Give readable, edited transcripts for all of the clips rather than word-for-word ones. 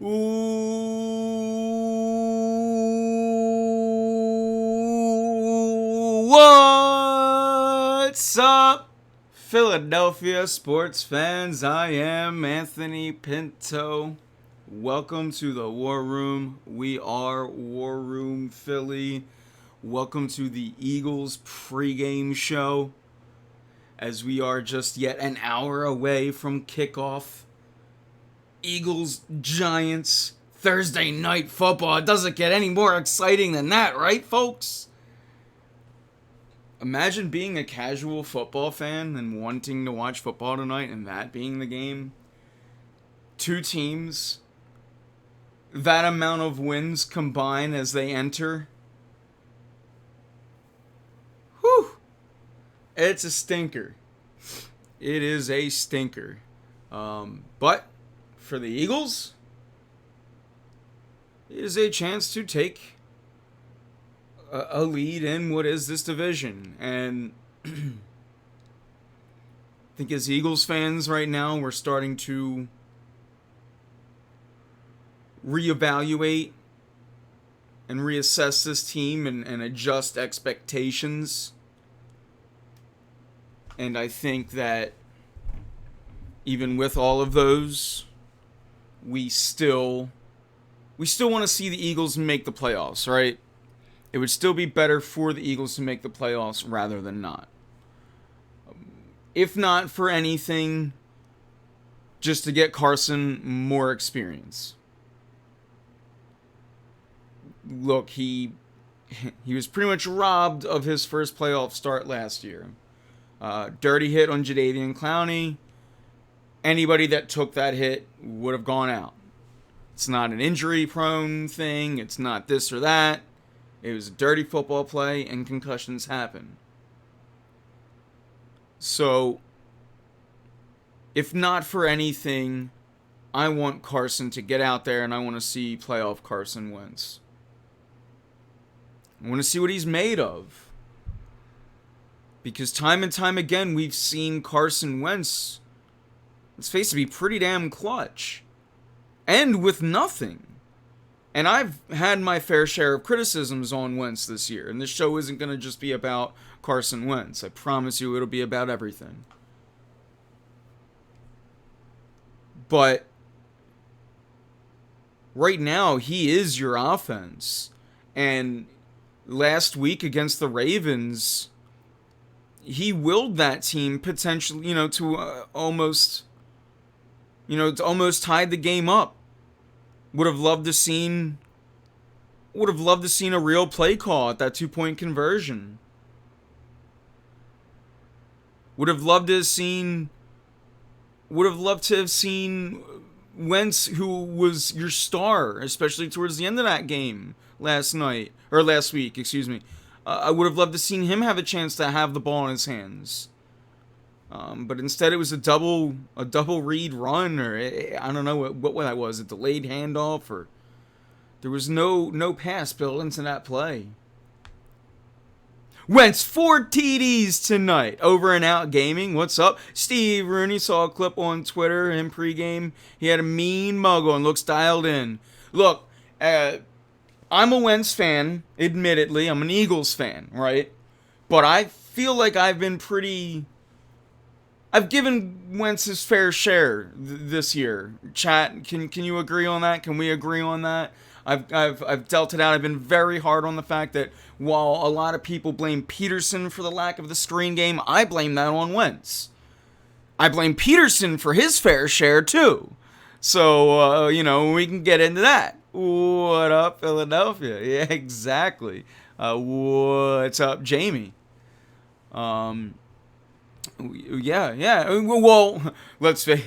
What's up, Philadelphia sports fans? I am Anthony Pinto. Welcome to the War Room. We are War Room Philly. Welcome to the Eagles pregame show, as we are just yet an hour away from kickoff. Eagles, Giants, Thursday night football. It doesn't get any more exciting than that, right, folks? Imagine being a casual football fan and wanting to watch football tonight and that being the game. Two teams, that amount of wins combined as they enter. Whew. It's a stinker. It is a stinker. But for the Eagles, it is a chance to take a lead in what is this division. And I think as Eagles fans right now, we're starting to reevaluate and reassess this team and adjust expectations. And I think that even with all of those, we still want to see the Eagles make the playoffs, right? It would still be better for the Eagles to make the playoffs rather than not. If not for anything, just to get Carson more experience. Look, he was pretty much robbed of his first playoff start last year. Dirty hit on Jadeveon Clowney. Anybody that took that hit would have gone out. It's not an injury-prone thing. It's not this or that. It was a dirty football play, and concussions happen. So, if not for anything, I want Carson to get out there, and I want to see playoff Carson Wentz. I want to see what he's made of. Because time and time again, we've seen Carson Wentz, let's face it, be pretty damn clutch. And with nothing. And I've had my fair share of criticisms on Wentz this year. And this show isn't going to just be about Carson Wentz. I promise you it'll be about everything. But right now, he is your offense. And last week against the Ravens, he willed that team potentially, to almost tied the game up. Would have loved to seen a real play call at that 2-point conversion. Would have loved to have seen Wentz, who was your star, especially towards the end of that game last week, I would have loved to seen him have a chance to have the ball in his hands. But instead it was a double read run, or I don't know what that was, a delayed handoff, or there was no pass built into that play. Wentz 4 TDs tonight. Over and Out Gaming, what's up? Steve Rooney, saw a clip on Twitter in pregame. He had a mean mug on, looks dialed in. Look, I'm a Wentz fan, admittedly. I'm an Eagles fan, right? But I feel like I've given Wentz his fair share this year. Chat, can you agree on that? Can we agree on that? I've dealt it out. I've been very hard on the fact that while a lot of people blame Peterson for the lack of the screen game, I blame that on Wentz. I blame Peterson for his fair share too. So, we can get into that. What up, Philadelphia? Yeah, exactly. What's up, Jamie? Yeah. Well, let's see.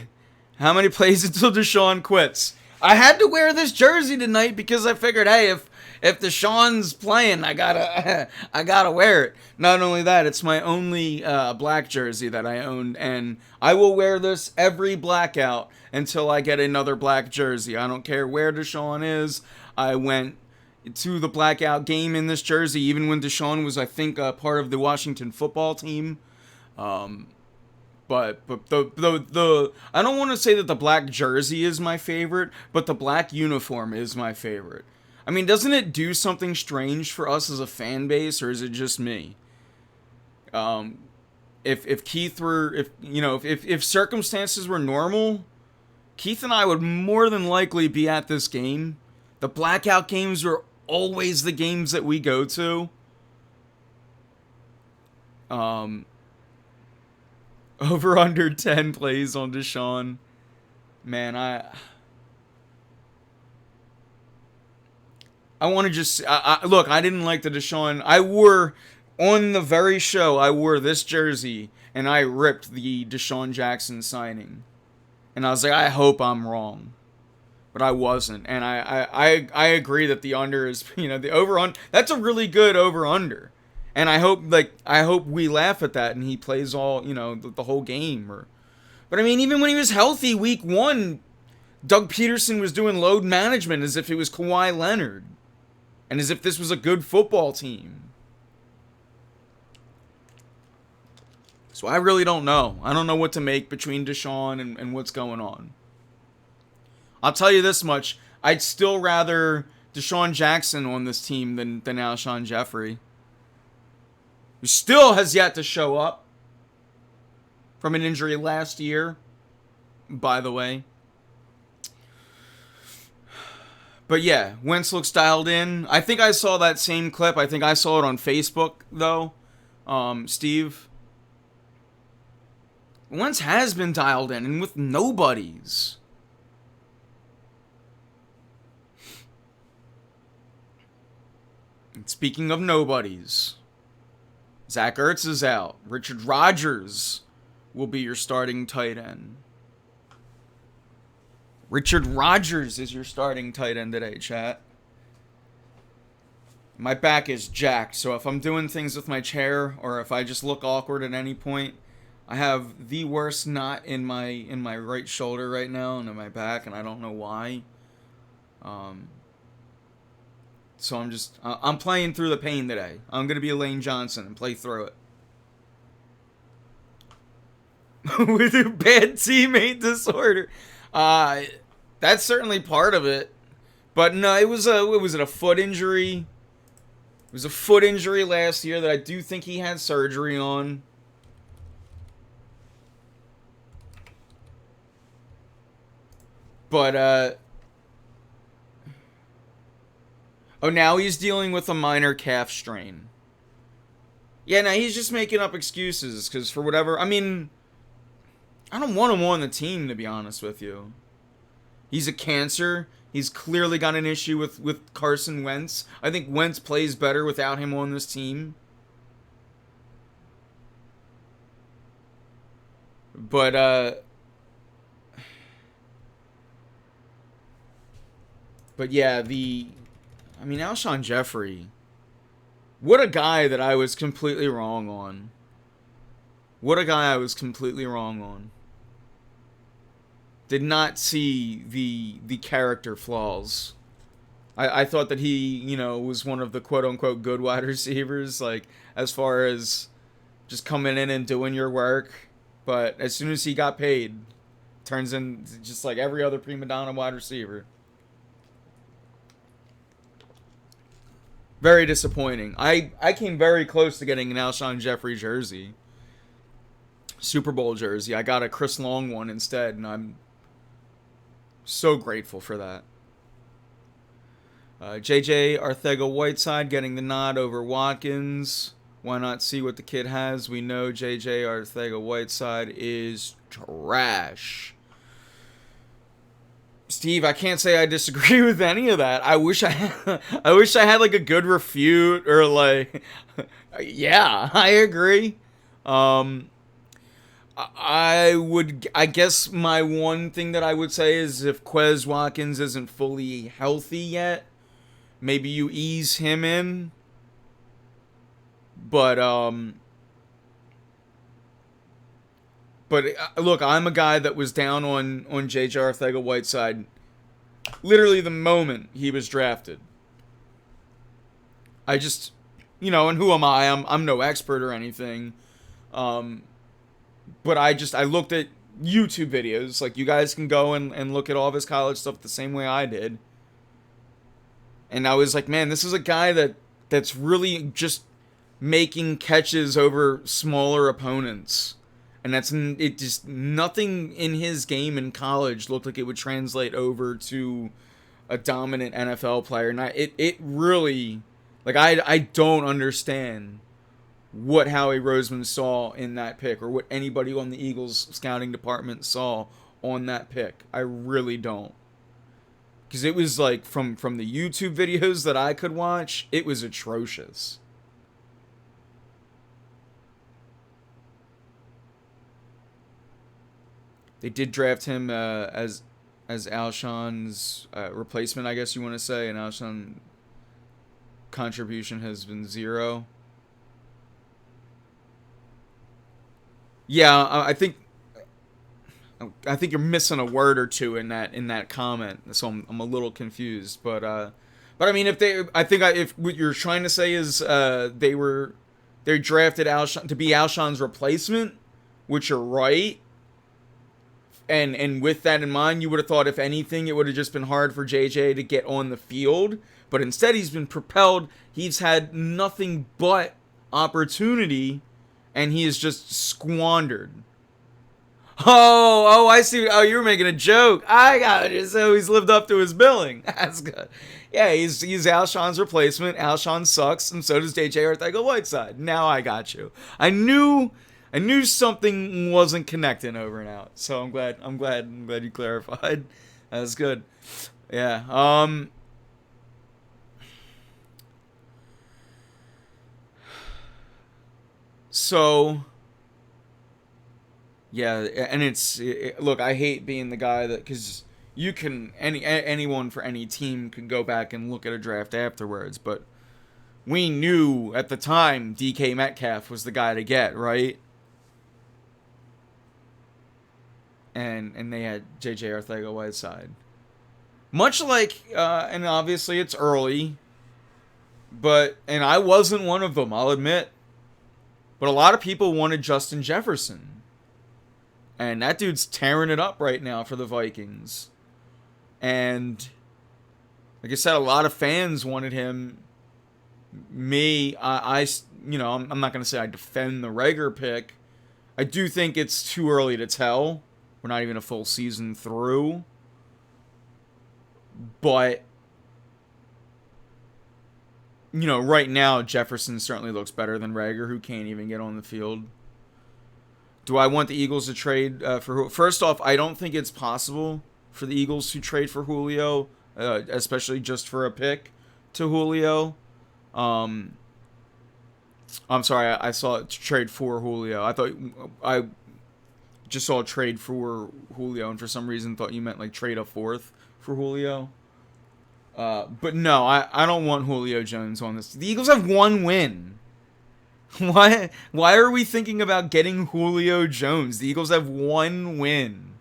How many plays until Deshaun quits? I had to wear this jersey tonight because I figured, hey, if Deshaun's playing, I gotta wear it. Not only that, it's my only black jersey that I own, and I will wear this every blackout until I get another black jersey. I don't care where Deshaun is. I went to the blackout game in this jersey, even when Deshaun was, I think, part of the Washington football team. But the I don't want to say that the black jersey is my favorite, but the black uniform is my favorite. I mean, doesn't it do something strange for us as a fan base, or is it just me? If Keith were, if circumstances were normal, Keith and I would more than likely be at this game. The blackout games are always the games that we go to. Over under 10 plays on Deshaun. Man, I want to just... look, I didn't like the Deshaun... On the very show, I wore this jersey, and I ripped the Deshaun Jackson signing. And I was like, I hope I'm wrong. But I wasn't. And I agree that the under is... the over-under... That's a really good over-under. And I hope we laugh at that and he plays all, the whole game. But I mean, even when he was healthy week 1, Doug Peterson was doing load management as if it was Kawhi Leonard. And as if this was a good football team. So I really don't know. I don't know what to make between Deshaun and what's going on. I'll tell you this much. I'd still rather Deshaun Jackson on this team than Alshon Jeffrey. Who still has yet to show up from an injury last year, by the way. But yeah, Wentz looks dialed in. I think I saw that same clip. I think I saw it on Facebook, though. Steve. Wentz has been dialed in, and with nobodies. And speaking of nobodies... Zach Ertz is out. Richard Rodgers will be your starting tight end. Richard Rodgers is your starting tight end today, chat. My back is jacked, so if I'm doing things with my chair or if I just look awkward at any point, I have the worst knot in my right shoulder right now and in my back, and I don't know why. So I'm playing through the pain today. I'm going to be Elaine Johnson and play through it. With a bad teammate disorder. That's certainly part of it. But no, it was a foot injury. It was a foot injury last year that I do think he had surgery on. But, oh, now he's dealing with a minor calf strain. Yeah, now he's just making up excuses, because for whatever... I mean, I don't want him on the team, to be honest with you. He's a cancer. He's clearly got an issue with Carson Wentz. I think Wentz plays better without him on this team. But yeah, I mean, Alshon Jeffrey, what a guy that I was completely wrong on. What a guy I was completely wrong on. Did not see the character flaws. I thought that he, was one of the quote-unquote good wide receivers, like, as far as just coming in and doing your work. But as soon as he got paid, turns in just like every other prima donna wide receiver. Very disappointing. I came very close to getting an Alshon Jeffrey jersey. Super Bowl jersey. I got a Chris Long one instead, and I'm so grateful for that. JJ Arcega Whiteside getting the nod over Watkins. Why not see what the kid has? We know JJ Arcega Whiteside is trash. Steve, I can't say I disagree with any of that. I wish I had like a good refute or like, yeah, I agree. I guess my one thing that I would say is if Quez Watkins isn't fully healthy yet, maybe you ease him in. But look, I'm a guy that was down on J.J. Arcega-Whiteside literally the moment he was drafted. I just, and who am I? I'm no expert or anything. But I looked at YouTube videos. Like, you guys can go and look at all of his college stuff the same way I did. And I was like, man, this is a guy that's really just making catches over smaller opponents. And it just, nothing in his game in college looked like it would translate over to a dominant NFL player. And it really, like, I don't understand what Howie Roseman saw in that pick, or what anybody on the Eagles scouting department saw on that pick. I really don't. Because it was like, from the YouTube videos that I could watch, it was atrocious. They did draft him as Alshon's replacement, I guess you want to say, and Alshon's contribution has been 0. Yeah, I think you're missing a word or two in that comment, so I'm a little confused. But I mean, if what you're trying to say is they drafted Alshon to be Alshon's replacement, which you're right. And with that in mind, you would have thought, if anything, it would have just been hard for JJ to get on the field. But instead, he's been propelled. He's had nothing but opportunity, and he is just squandered. Oh, I see. Oh, you were making a joke. I got it. So he's lived up to his billing. That's good. Yeah, he's Alshon's replacement. Alshon sucks, and so does JJ Arcega Whiteside. Now I got you. I knew something wasn't connecting over and out. So I'm glad you clarified. That's good. Yeah. So, yeah, and look, I hate being the guy that, because you can, anyone for any team can go back and look at a draft afterwards, but we knew at the time DK Metcalf was the guy to get, right? And they had JJ Arcega Whiteside. Much like, and obviously it's early, and I wasn't one of them, I'll admit. But a lot of people wanted Justin Jefferson. And that dude's tearing it up right now for the Vikings. And like I said, a lot of fans wanted him. Me, I'm not going to say I defend the Reagor pick. I do think it's too early to tell. We're not even a full season through. But right now, Jefferson certainly looks better than Reagor, who can't even get on the field. Do I want the Eagles to trade for... First off, I don't think it's possible for the Eagles to trade for Julio, especially just for a pick to Julio. I'm sorry, I saw it trade for Julio. I just saw a trade for Julio, and for some reason thought you meant like trade a fourth for Julio. But no, I don't want Julio Jones on this. The Eagles have one win. Why are we thinking about getting Julio Jones? The Eagles have one win.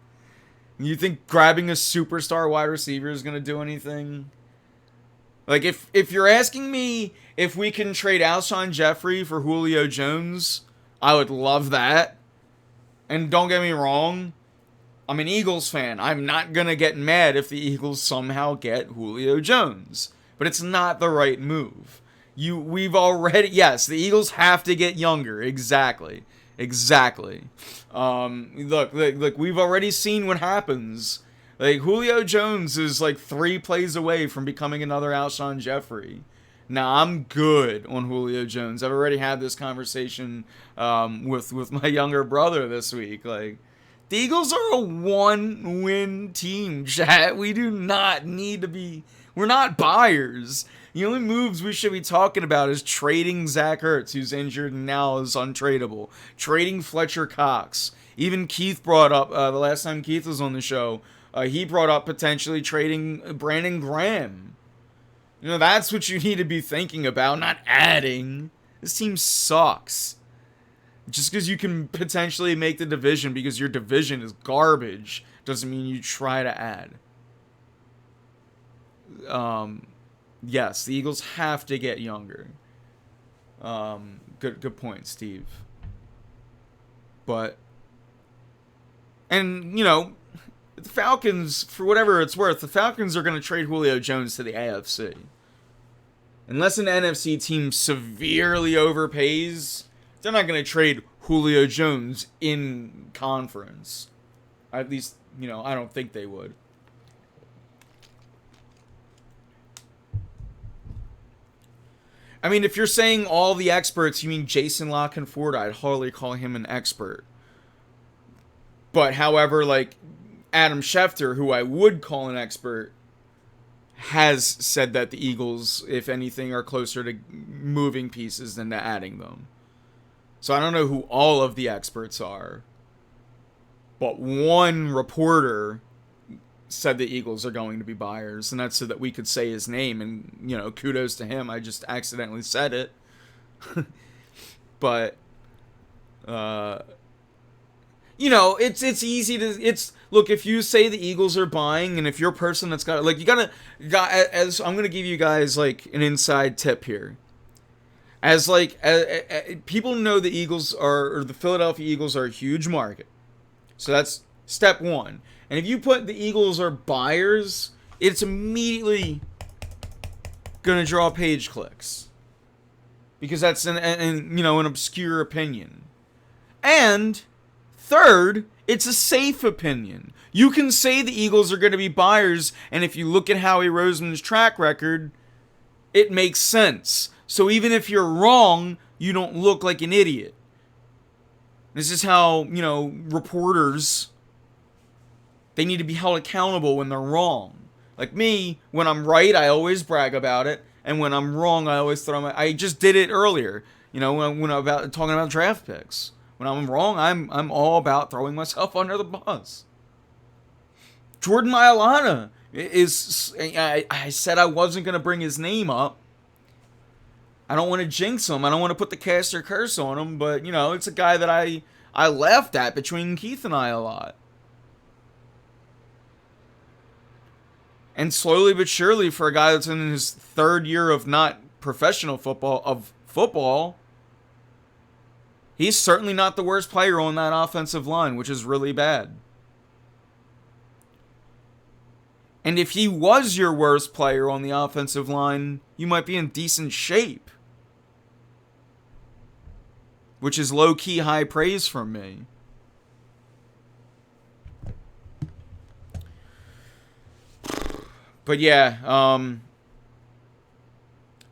You think grabbing a superstar wide receiver is going to do anything? Like, if you're asking me if we can trade Alshon Jeffrey for Julio Jones, I would love that. And don't get me wrong, I'm an Eagles fan. I'm not going to get mad if the Eagles somehow get Julio Jones. But it's not the right move. Yes, the Eagles have to get younger. Exactly. Look, we've already seen what happens. Like, Julio Jones is like 3 plays away from becoming another Alshon Jeffrey. Now, I'm good on Julio Jones. I've already had this conversation with my younger brother this week. Like, the Eagles are a 1-win team, chat. We do not need to be... We're not buyers. The only moves we should be talking about is trading Zach Ertz, who's injured and now is untradeable. Trading Fletcher Cox. Even Keith brought up, the last time Keith was on the show, he brought up potentially trading Brandon Graham. That's what you need to be thinking about, not adding. This team sucks. Just because you can potentially make the division because your division is garbage doesn't mean you try to add. Yes, the Eagles have to get younger. Good point, Steve. But And, the Falcons, for whatever it's worth, the Falcons are going to trade Julio Jones to the AFC. Unless an NFC team severely overpays, they're not going to trade Julio Jones in conference. At least, I don't think they would. I mean, if you're saying all the experts, you mean Jason La Canford, I'd hardly call him an expert. But, however, like, Adam Schefter, who I would call an expert, has said that the Eagles, if anything, are closer to moving pieces than to adding them. So I don't know who all of the experts are. But one reporter said the Eagles are going to be buyers, and that's so that we could say his name, and, kudos to him. I just accidentally said it. But, it's easy to, look, if you say the Eagles are buying, and if you're a person that's got, like, as I'm going to give you guys, like, an inside tip here. As, like, people know the Eagles or the Philadelphia Eagles are a huge market. So that's step one. And if you put the Eagles are buyers, it's immediately going to draw page clicks. Because that's an obscure opinion. And third, it's a safe opinion. You can say the Eagles are going to be buyers, and if you look at Howie Roseman's track record, it makes sense. So even if you're wrong, you don't look like an idiot. This is how, reporters, they need to be held accountable when they're wrong. Like me, when I'm right, I always brag about it. And when I'm wrong, I always I just did it earlier, when I'm talking about draft picks. When I'm wrong, I'm all about throwing myself under the bus. Jordan Mailata I said I wasn't going to bring his name up. I don't want to jinx him. I don't want to put the cast or curse on him. But, it's a guy that I laughed at between Keith and I a lot. And slowly but surely, for a guy that's in his third year of not professional football, he's certainly not the worst player on that offensive line, which is really bad. And if he was your worst player on the offensive line, you might be in decent shape. Which is low-key high praise from me. But yeah,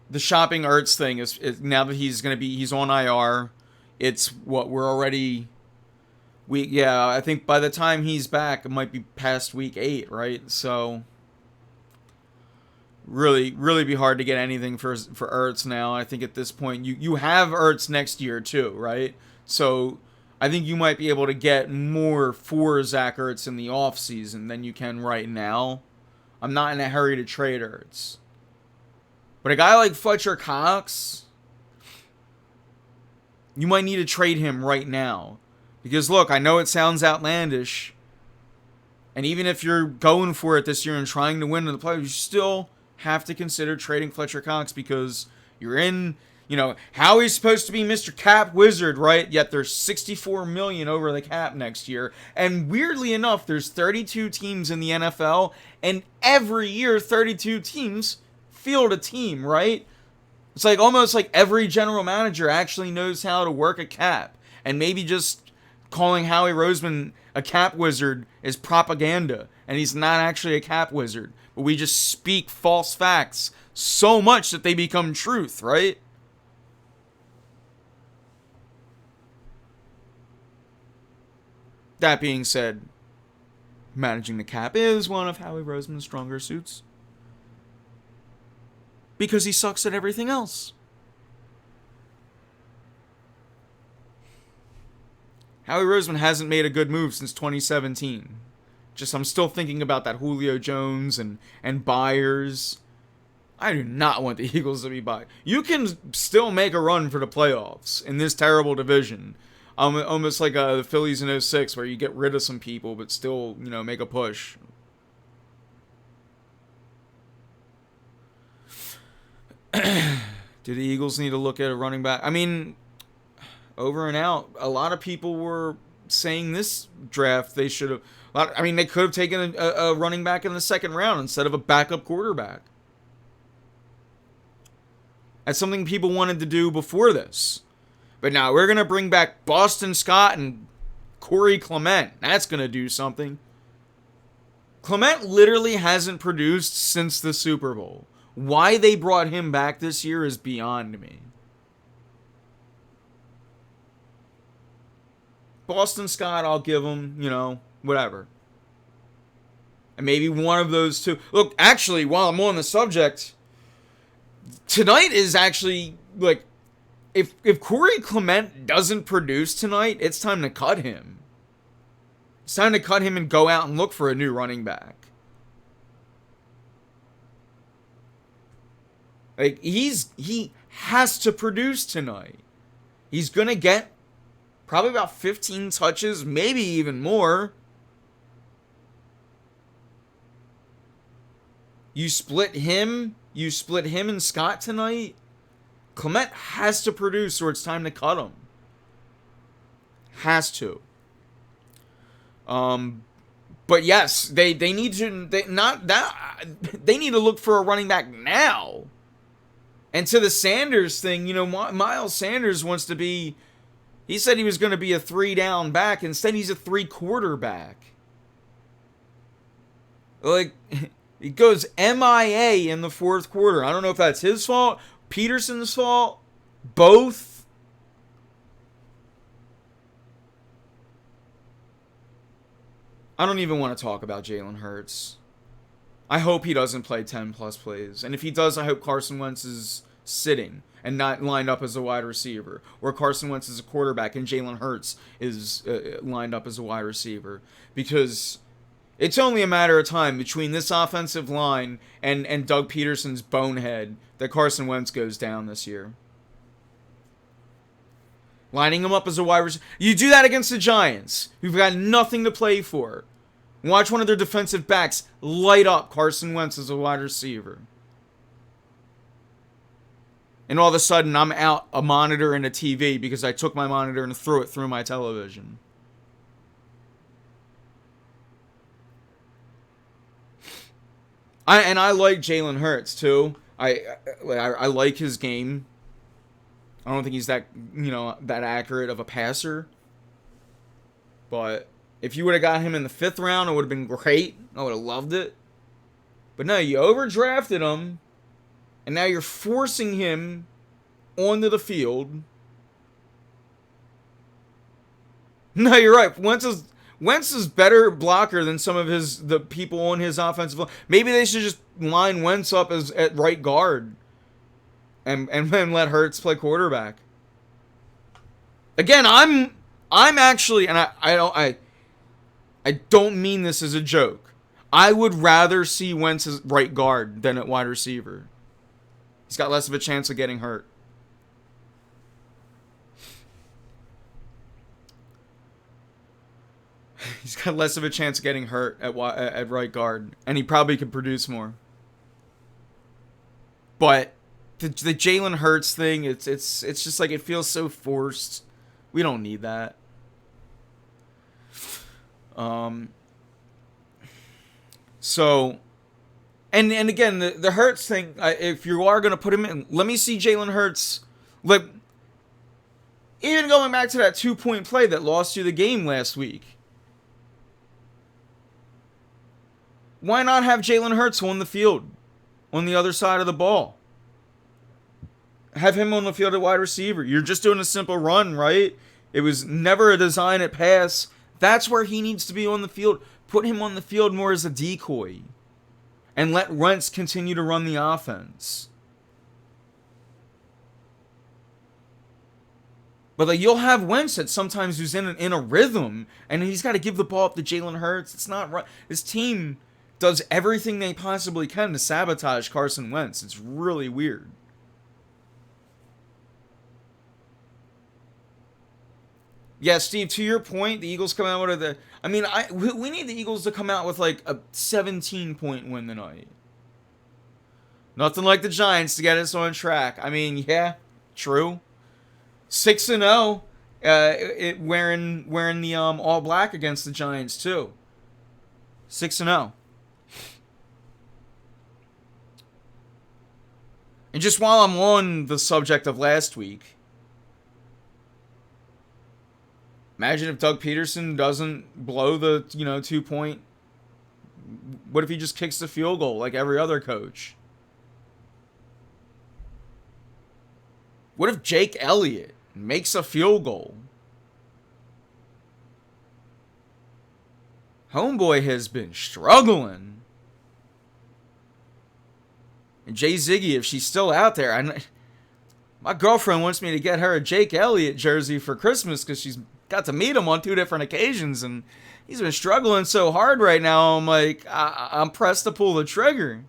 the shopping Ertz thing is now that he's on IR, it's what we're already. I think by the time he's back, it might be past week 8, right? So really be hard to get anything for Ertz now. I think at this point you have Ertz next year too, right? So I think you might be able to get more for Zach Ertz in the offseason than you can right now. I'm not in a hurry to trade Ertz. But a guy like Fletcher Cox, you might need to trade him right now. Because look, I know it sounds outlandish. And even if you're going for it this year and trying to win in the playoffs, you still have to consider trading Fletcher Cox because you're in, Howie's supposed to be Mr. Cap Wizard, right? Yet there's $64 million over the cap next year. And weirdly enough, there's 32 teams in the NFL, and every year 32 teams field a team, right? It's like almost like every general manager actually knows how to work a cap. And maybe just calling Howie Roseman a cap wizard is propaganda, and he's not actually a cap wizard. But we just speak false facts so much that they become truth, right? That being said, managing the cap is one of Howie Roseman's stronger suits. Because he sucks at everything else. Howie Roseman hasn't made a good move since 2017. I'm still thinking about that Julio Jones and buyers. I do not want the Eagles to be buyers. You can still make a run for the playoffs in this terrible division. Almost like the Phillies in 06, where you get rid of some people but still, make a push. Do the Eagles need to look at a running back? I mean, over and out, a lot of people were saying this draft they should have. I mean, they could have taken a running back in the second round instead of a backup quarterback. That's something people wanted to do before this. But now we're going to bring back Boston Scott and Corey Clement. That's going to do something. Clement literally hasn't produced since the Super Bowl. Why they brought him back this year is beyond me. Boston Scott, I'll give him, whatever. And maybe one of those two. Look, actually, while I'm on the subject, tonight is actually, like, if Corey Clement doesn't produce tonight, it's time to cut him. It's time to cut him and go out and look for a new running back. Like, he has to produce tonight. He's going to get probably about 15 touches, maybe even more. You split him and Scott tonight. Clement has to produce or it's time to cut him. Has to. But yes, they need to they need to look for a running back now. And to the Sanders thing, Miles Sanders wants to be. He said he was going to be a 3-down back. Instead, he's a 3-quarter back. Like, he goes MIA in the fourth quarter. I don't know if that's his fault, Peterson's fault, both. I don't even want to talk about Jalen Hurts. I hope he doesn't play 10-plus plays. And if he does, I hope Carson Wentz is sitting and not lined up as a wide receiver. Or Carson Wentz is a quarterback and Jalen Hurts is lined up as a wide receiver. Because it's only a matter of time between this offensive line and Doug Peterson's bonehead that Carson Wentz goes down this year. Lining him up as a wide receiver. You do that against the Giants, who've got nothing to play for. Watch one of their defensive backs light up Carson Wentz as a wide receiver. And all of a sudden, I'm out a monitor and a TV because I took my monitor and threw it through my television. I like Jalen Hurts, too. I like his game. I don't think he's that accurate of a passer. But if you would have got him in the 5th round, it would have been great. I would have loved it. But no, you overdrafted him. And now you're forcing him onto the field. No, you're right. Wentz is better blocker than some of the people on his offensive line. Maybe they should just line Wentz up at right guard. And then let Hurts play quarterback. Again, I'm actually, and I don't mean this as a joke. I would rather see Wentz as right guard than at wide receiver. He's got less of a chance of getting hurt. He's got less of a chance of getting hurt at right guard, and he probably could produce more. But the Jalen Hurts thing, it's just like it feels so forced. We don't need that. So, and again, the Hurts thing, if you are going to put him in, let me see Jalen Hurts, like, even going back to that 2-point play that lost you the game last week. Why not have Jalen Hurts on the field, on the other side of the ball? Have him on the field at wide receiver. You're just doing a simple run, right? It was never a design at pass. That's where he needs to be on the field. Put him on the field more as a decoy. And let Wentz continue to run the offense. But like, you'll have Wentz that sometimes who's in a rhythm, and he's got to give the ball up to Jalen Hurts. It's not right. This team does everything they possibly can to sabotage Carson Wentz. It's really weird. Yeah, Steve, to your point, the Eagles come out with we need the Eagles to come out with like a 17-point win tonight. Nothing like the Giants to get us on track. I mean, yeah, true. 6-0. Wearing the all black against the Giants too. 6-0. And just while I'm on the subject of last week, imagine if Doug Peterson doesn't blow the 2-point. What if he just kicks the field goal like every other coach? What if Jake Elliott makes a field goal? Homeboy has been struggling. And Jay Ziggy, if she's still out there, my girlfriend wants me to get her a Jake Elliott jersey for Christmas because she's got to meet him on 2 different occasions, and he's been struggling so hard right now. I'm like, I'm pressed to pull the trigger.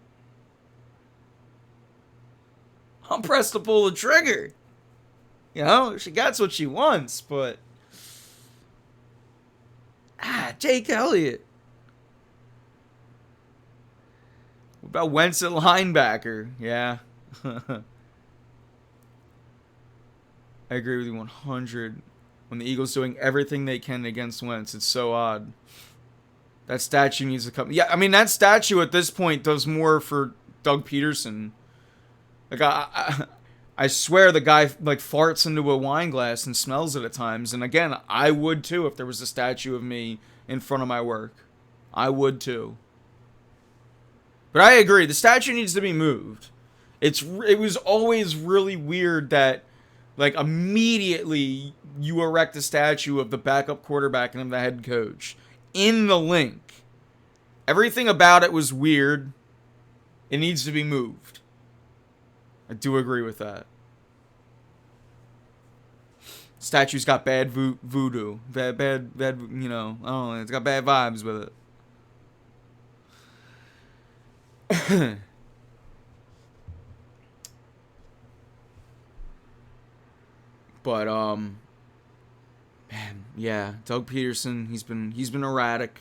She gets what she wants, but Jake Elliott. What about Wentz at linebacker? Yeah. I agree with you 100. When the Eagles doing everything they can against Wentz, it's so odd. That statue needs to come. Yeah, I mean, that statue at this point does more for Doug Peterson. Like, I swear the guy, like, farts into a wine glass and smells it at times. And again, I would too if there was a statue of me in front of my work. I would too. But I agree, the statue needs to be moved. It was always really weird that, like, immediately you erect a statue of the backup quarterback and of the head coach in the link. Everything about it was weird. It needs to be moved. I do agree with that. Statue's got bad voodoo. Bad, I don't know, it's got bad vibes with it. But man, yeah, Doug Peterson, he's been erratic.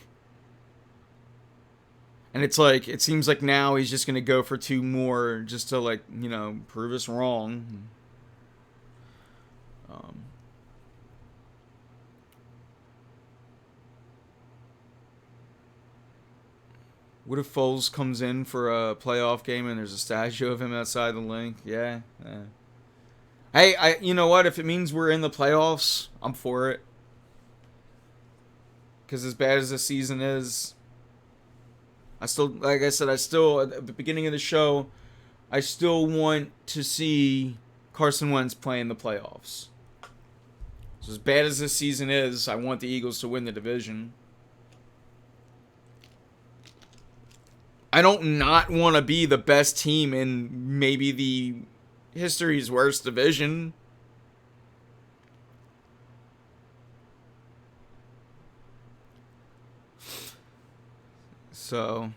And it's like, it seems like now he's just going to go for 2 more just to, like, prove us wrong. What if Foles comes in for a playoff game and there's a statue of him outside the link? Yeah. Hey, you know what? If it means we're in the playoffs, I'm for it. Because as bad as the season is, at the beginning of the show, I still want to see Carson Wentz play in the playoffs. So as bad as this season is, I want the Eagles to win the division. I don't not want to be the best team in maybe the history's worst division. So,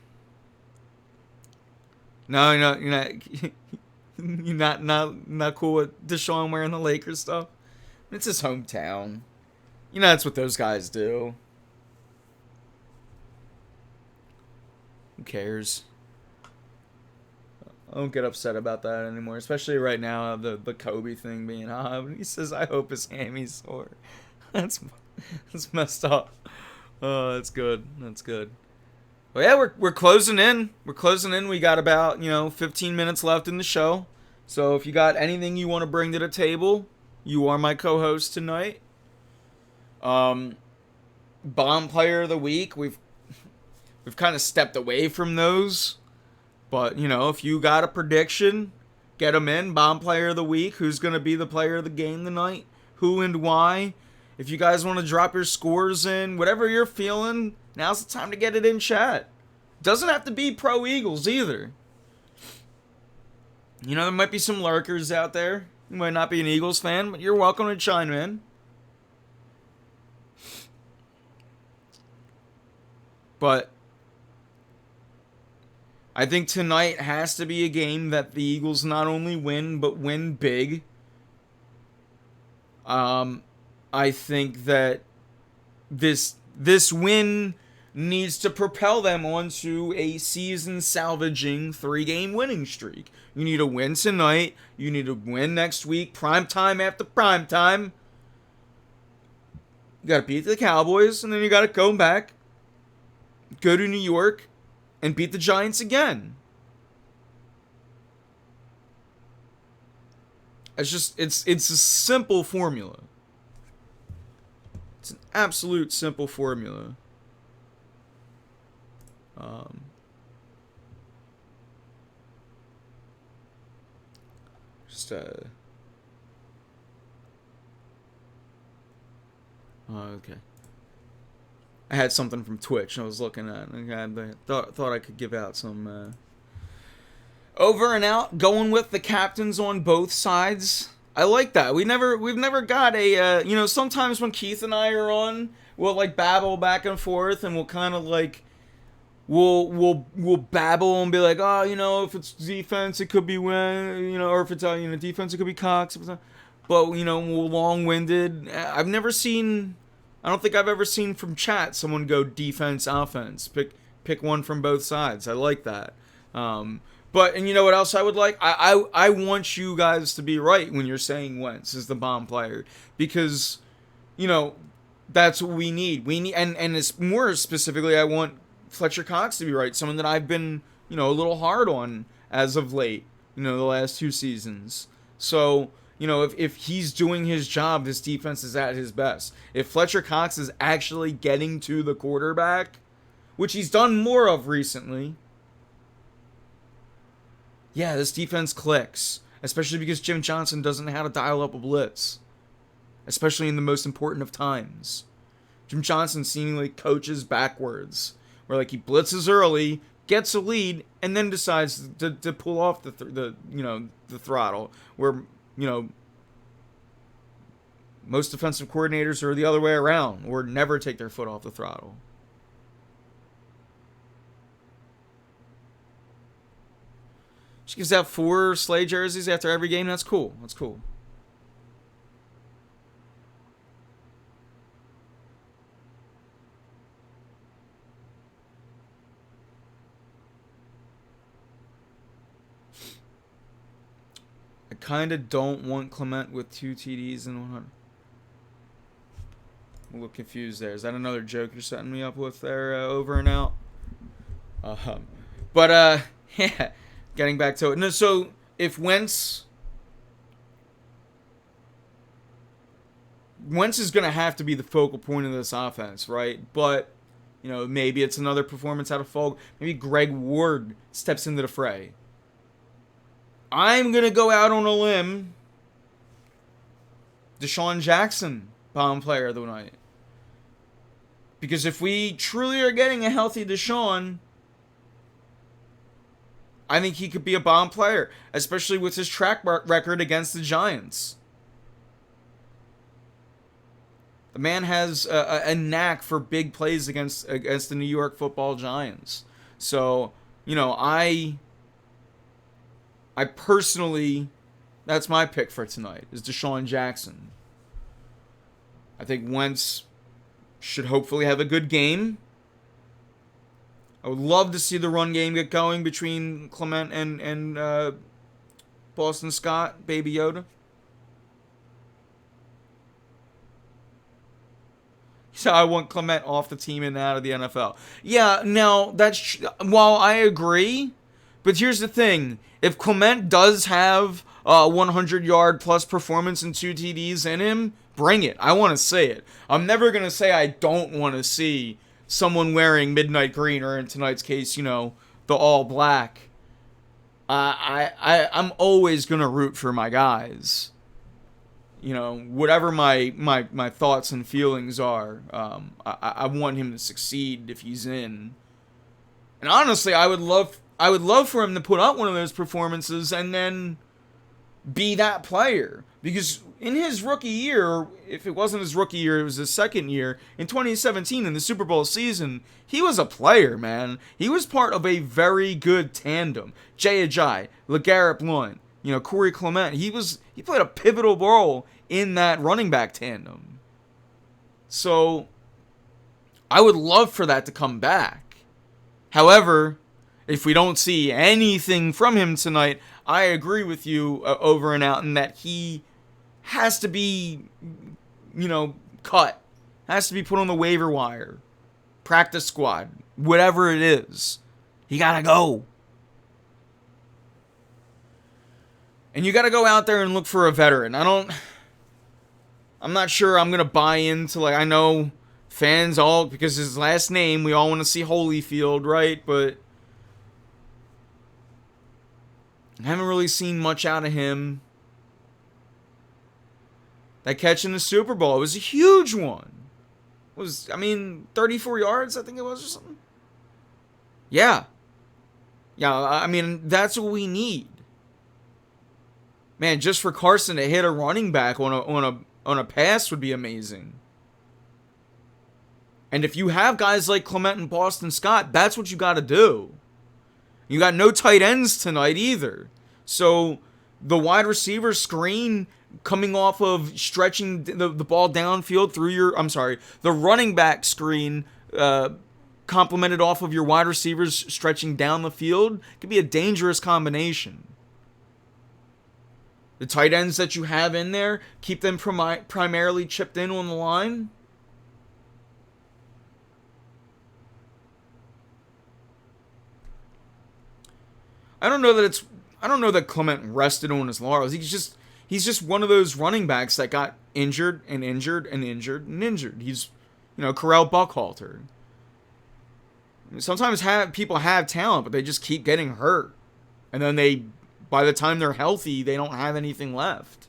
no, you're not cool with Deshaun wearing the Lakers stuff. It's his hometown. That's what those guys do. Who cares? I don't get upset about that anymore, especially right now, the Kobe thing being on. He says, I hope his hammy's sore. That's messed up. Oh, that's good. Well, yeah, we're closing in. We got about, 15 minutes left in the show. So if you got anything you want to bring to the table, you are my co-host tonight. Bomb player of the week. We've kind of stepped away from those. But, if you got a prediction, get them in. Bomb player of the week. Who's going to be the player of the game tonight? Who and why? If you guys want to drop your scores in, whatever you're feeling, now's the time to get it in chat. Doesn't have to be pro Eagles either. There might be some lurkers out there. You might not be an Eagles fan, but you're welcome to chime in. But I think tonight has to be a game that the Eagles not only win, but win big. I think that this win needs to propel them onto a season-salvaging 3-game winning streak. You need to win tonight. You need to win next week, prime time after prime time. You got to beat the Cowboys, and then you got to go back, go to New York, and beat the Giants again. It's a simple formula. It's an absolute simple formula. Okay. I had something from Twitch I was looking at. I thought I could give out some over and out, going with the captains on both sides. I like that. We've never got a sometimes when Keith and I are on, we'll like babble back and forth, and we'll kind of like we'll babble and be like, oh, if it's defense it could be or if it's defense it could be Cox, but we're long-winded. I don't think I've ever seen from chat someone go defense offense. Pick one from both sides. I like that. But you know what else I would like? I want you guys to be right when you're saying Wentz is the bomb player, because that's what we need. And it's more specifically, I want Fletcher Cox to be right, someone that I've been a little hard on as of late, the last 2 seasons. So if he's doing his job, this defense is at his best. If Fletcher Cox is actually getting to the quarterback, which he's done more of recently, yeah, this defense clicks. Especially because Jim Johnson doesn't know how to dial up a blitz. Especially in the most important of times. Jim Johnson seemingly coaches backwards. Where he blitzes early, gets a lead, and then decides to pull off the throttle. Where, most defensive coordinators are the other way around, or never take their foot off the throttle. She gives out 4 Slay jerseys after every game. That's cool. I kind of don't want Clement with 2 TDs and 100. I'm a little confused there. Is that another joke you're setting me up with there, over and out? Yeah. Getting back to it. No, so if Wentz is going to have to be the focal point of this offense, right? But, maybe it's another performance out of Fogg. Maybe Greg Ward steps into the fray. I'm going to go out on a limb. Deshaun Jackson, bomb player of the night. Because if we truly are getting a healthy Deshaun, I think he could be a bomb player, especially with his track record against the Giants. The man has a knack for big plays against the New York Football Giants. So, I personally, that's my pick for tonight, is Deshaun Jackson. I think Wentz should hopefully have a good game. I would love to see the run game get going between Clement and Boston Scott, Baby Yoda. So I want Clement off the team and out of the NFL. Yeah, now, while I agree, but here's the thing. If Clement does have a 100-yard plus performance and 2 TDs in him, bring it. I want to see it. I'm never going to say I don't want to see someone wearing midnight green, or in tonight's case, the all black. I'm always gonna root for my guys. Whatever my thoughts and feelings are, I want him to succeed if he's in. And honestly, I would love for him to put up one of those performances and then be that player. Because in his rookie year, if it wasn't his rookie year, it was his second year, in 2017 in the Super Bowl season, he was a player, man. He was part of a very good tandem. Jay Ajayi, LeGarrette Blount, Corey Clement. He played a pivotal role in that running back tandem. So I would love for that to come back. However, if we don't see anything from him tonight, I agree with you over and out in that he has to be, cut Has to be put on the waiver wire, practice squad, whatever it is. You got to go. And you got to go out there and look for a veteran. I'm not sure I'm going to buy into, like, I know fans all, because his last name, we all want to see Holyfield, right? But I haven't really seen much out of him. That catch in the Super Bowl was a huge one. 34 yards, I think it was, or something. Yeah. Yeah, I mean, that's what we need. Man, just for Carson to hit a running back on a pass would be amazing. And if you have guys like Clement and Boston Scott, that's what you got to do. You got no tight ends tonight either. So the wide receiver screen coming off of stretching the ball downfield through the running back screen complemented off of your wide receivers stretching down the field could be a dangerous combination. The tight ends that you have in there, keep them primarily chipped in on the line. I don't know that Clement rested on his laurels. He's just one of those running backs that got injured and injured and injured and injured. He's, Corral Buckhalter. Sometimes people have talent, but they just keep getting hurt. And then by the time they're healthy, they don't have anything left.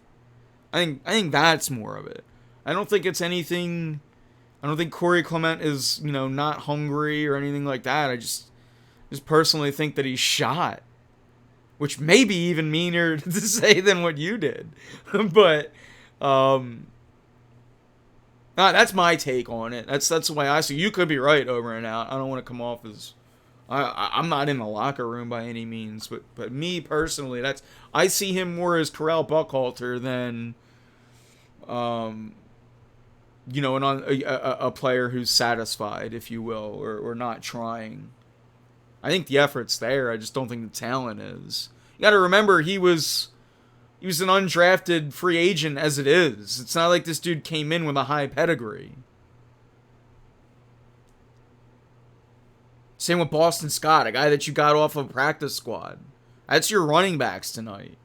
I think that's more of it. I don't think it's anything. I don't think Corey Clement is, not hungry or anything like that. I just personally think that he's shot. Which may be even meaner to say than what you did. But that's my take on it. That's the way I see it. You could be right, over and out. I don't want to come off as I'm not in the locker room by any means, but me personally, I see him more as Corral Buckhalter than a player who's satisfied, if you will, or not trying. I think the effort's there. I just don't think the talent is. You got to remember, he was an undrafted free agent as it is. It's not like this dude came in with a high pedigree. Same with Boston Scott, a guy that you got off of practice squad. That's your running backs tonight.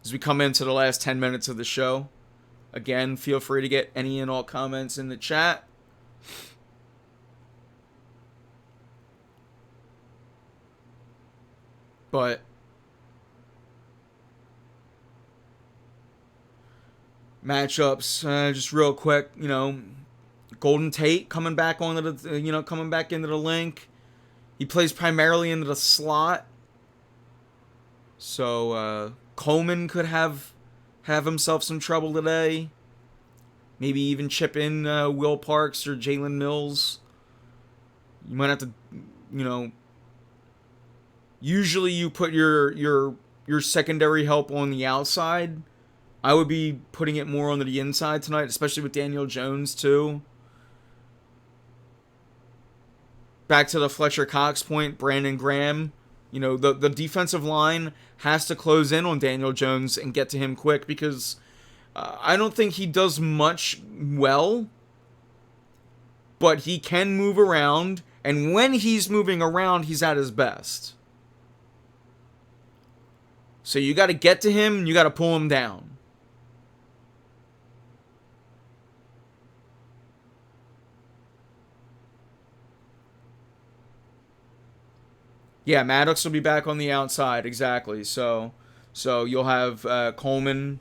As we come into the last 10 minutes of the show, again, feel free to get any and all comments in the chat. But matchups, just real quick, Golden Tate coming back into the link. He plays primarily into the slot, so Coleman could have himself some trouble today. Maybe even chip in Will Parks or Jalen Mills. You might have to, Usually you put your secondary help on the outside. I would be putting it more on the inside tonight, especially with Daniel Jones too. Back to the Fletcher Cox point, Brandon Graham. The defensive line has to close in on Daniel Jones and get to him quick, because I don't think he does much well, but he can move around, and when he's moving around, he's at his best. So you got to get to him, and you got to pull him down. Yeah, Maddox will be back on the outside, exactly. So you'll have Coleman,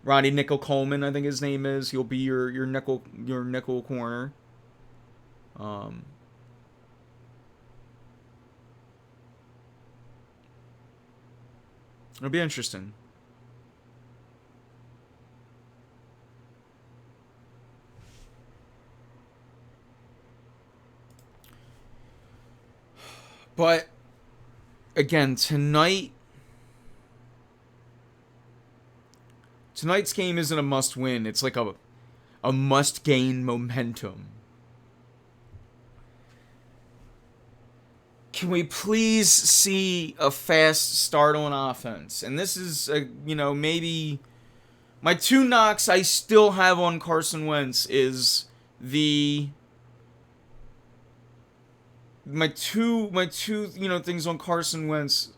Roddy Nickel Coleman, I think his name is. He'll be your nickel corner. It'll be interesting. But again, tonight's game isn't a must-win. It's like a must-gain momentum. Can we please see a fast start on offense? And this is, maybe My two knocks I still have on Carson Wentz is my two things on Carson Wentz.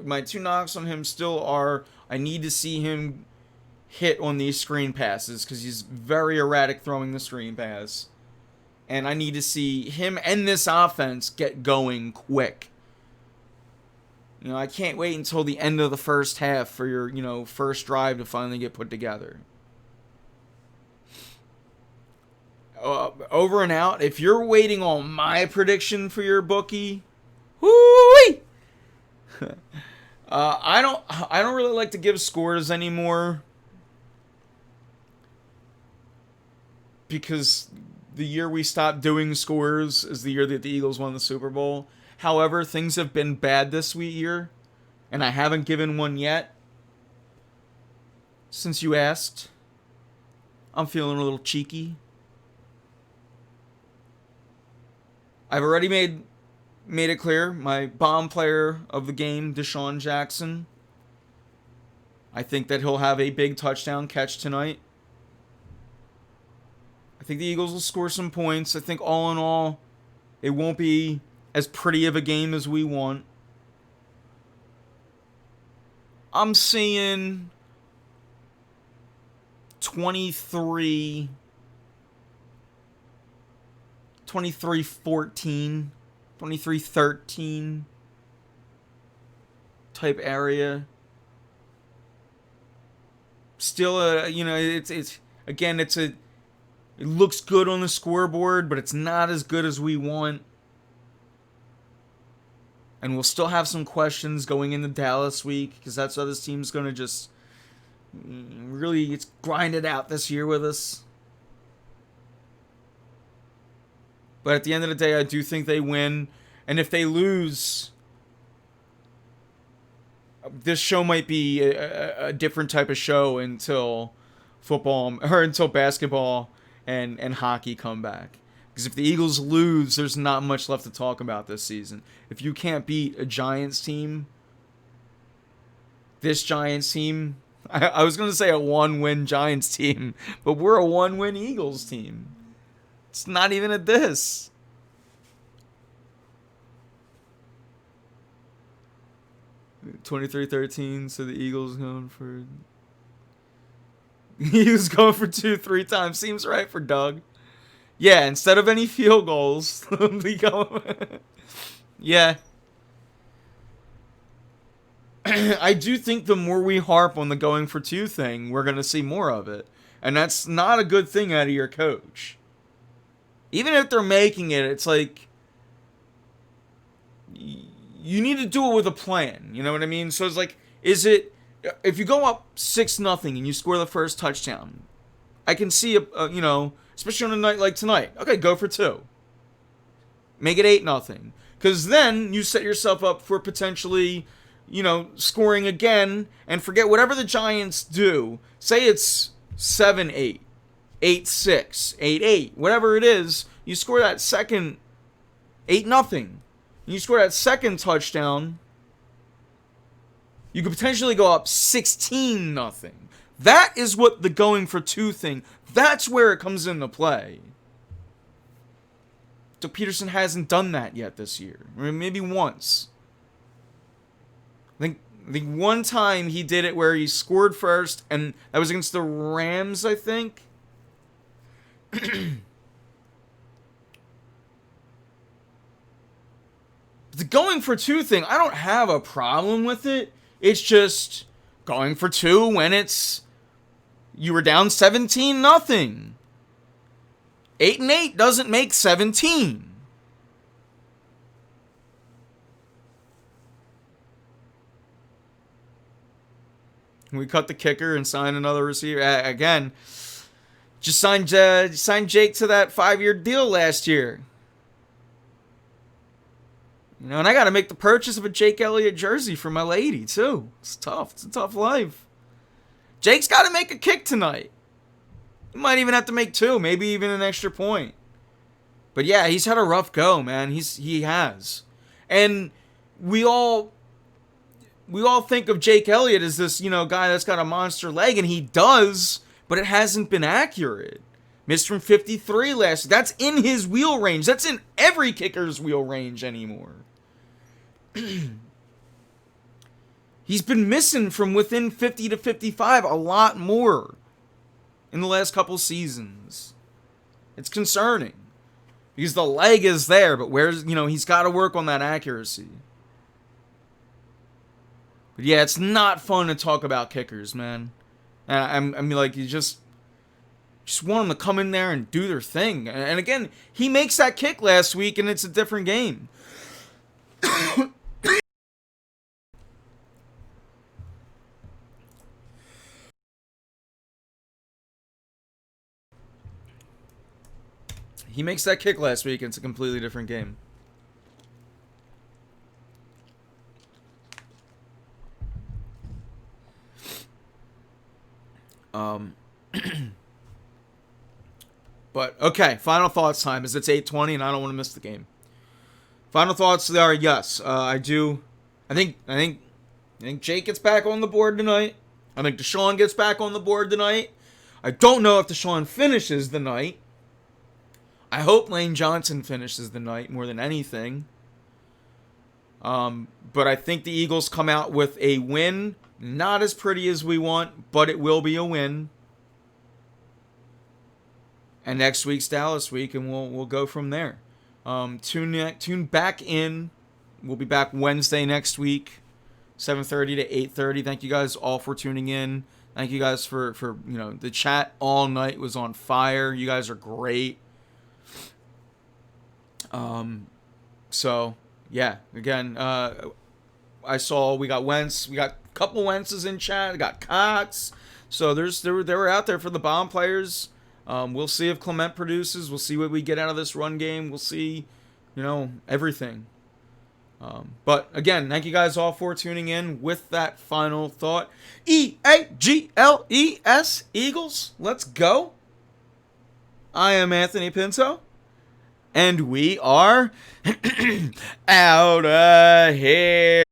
My two knocks on him still are, I need to see him hit on these screen passes because he's very erratic throwing the screen pass. And I need to see him and this offense get going quick. I can't wait until the end of the first half for your, first drive to finally get put together. Over and out. If you're waiting on my prediction for your bookie, whoo-wee! I don't really like to give scores anymore because the year we stopped doing scores is the year that the Eagles won the Super Bowl. However, things have been bad this year, and I haven't given one yet. Since you asked, I'm feeling a little cheeky. I've already made it clear, my bomb player of the game, Deshaun Jackson. I think that he'll have a big touchdown catch tonight. I think the Eagles will score some points. I think all in all, it won't be as pretty of a game as we want. I'm seeing 23-14 23-13 type area. Still it looks good on the scoreboard, but it's not as good as we want. And we'll still have some questions going into Dallas week because that's how this team's going to just really grind it out this year with us. But at the end of the day, I do think they win. And if they lose, this show might be a different type of show until football or until basketball and hockey come back. Because if the Eagles lose, there's not much left to talk about this season. If you can't beat a Giants team, this Giants team, I was going to say a one-win Giants team, but we're a one-win Eagles team. It's not even a diss. (23-13), so the Eagles going for... He was going for 2-3 times. Seems right for Doug. Yeah, instead of any field goals, we go. Yeah. I do think the more we harp on the going for two thing, we're going to see more of it. And that's not a good thing out of your coach. Even if they're making it, it's like, you need to do it with a plan. You know what I mean? So it's like, if you go up 6-0 and you score the first touchdown, I can see especially on a night like tonight. Okay, go for 2. Make it 8-0. Because then you set yourself up for potentially, scoring again and forget whatever the Giants do. Say it's 7-8, 8-6, 8-8, whatever it is. You score that second 8-0. You score that second touchdown. You could potentially go up 16-0. That is what the going for 2 thing, that's where it comes into play. Doug Peterson hasn't done that yet this year. I mean, maybe once. I think one time he did it where he scored first, and that was against the Rams, I think. The going for 2 thing, I don't have a problem with it. It's just going for 2 when you were down 17-0. 8-8 doesn't make 17. We cut the kicker and sign another receiver. Again, just signed Jake to that 5-year deal last year. And I got to make the purchase of a Jake Elliott jersey for my lady, too. It's tough. It's a tough life. Jake's got to make a kick tonight. He might even have to make 2, maybe even an extra point. But yeah, he's had a rough go, man. He has. And we all we all think of Jake Elliott as this, guy that's got a monster leg, and he does, but it hasn't been accurate. Missed from 53 last. That's in his wheel range. That's in every kicker's wheel range anymore. He's been missing from within 50 to 55 a lot more in the last couple seasons. It's concerning because the leg is there, but he's got to work on that accuracy. But yeah, it's not fun to talk about kickers, man. I mean, like, you just want them to come in there and do their thing. And again, he makes that kick last week, and it's a different game. He makes that kick last week, and it's a completely different game. But okay, final thoughts time, as it's 8:20 and I don't want to miss the game. Final thoughts are yes, I think Jake gets back on the board tonight. I think Deshaun gets back on the board tonight. I don't know if Deshaun finishes the night. I hope Lane Johnson finishes the night more than anything. But I think the Eagles come out with a win. Not as pretty as we want, but it will be a win. And next week's Dallas week, and we'll go from there. Tune back in. We'll be back Wednesday next week, 7:30 to 8:30. Thank you guys all for tuning in. Thank you guys for the chat all night was on fire. You guys are great. So yeah, again, I saw we got Wentz, we got a couple Wentzes in chat, we got Cox. So they were out there for the bomb players. We'll see if Clement produces. We'll see what we get out of this run game. We'll see, everything. But again, thank you guys all for tuning in. With that final thought, EAGLES, Eagles, let's go. I am Anthony Pinto, and we are out of here.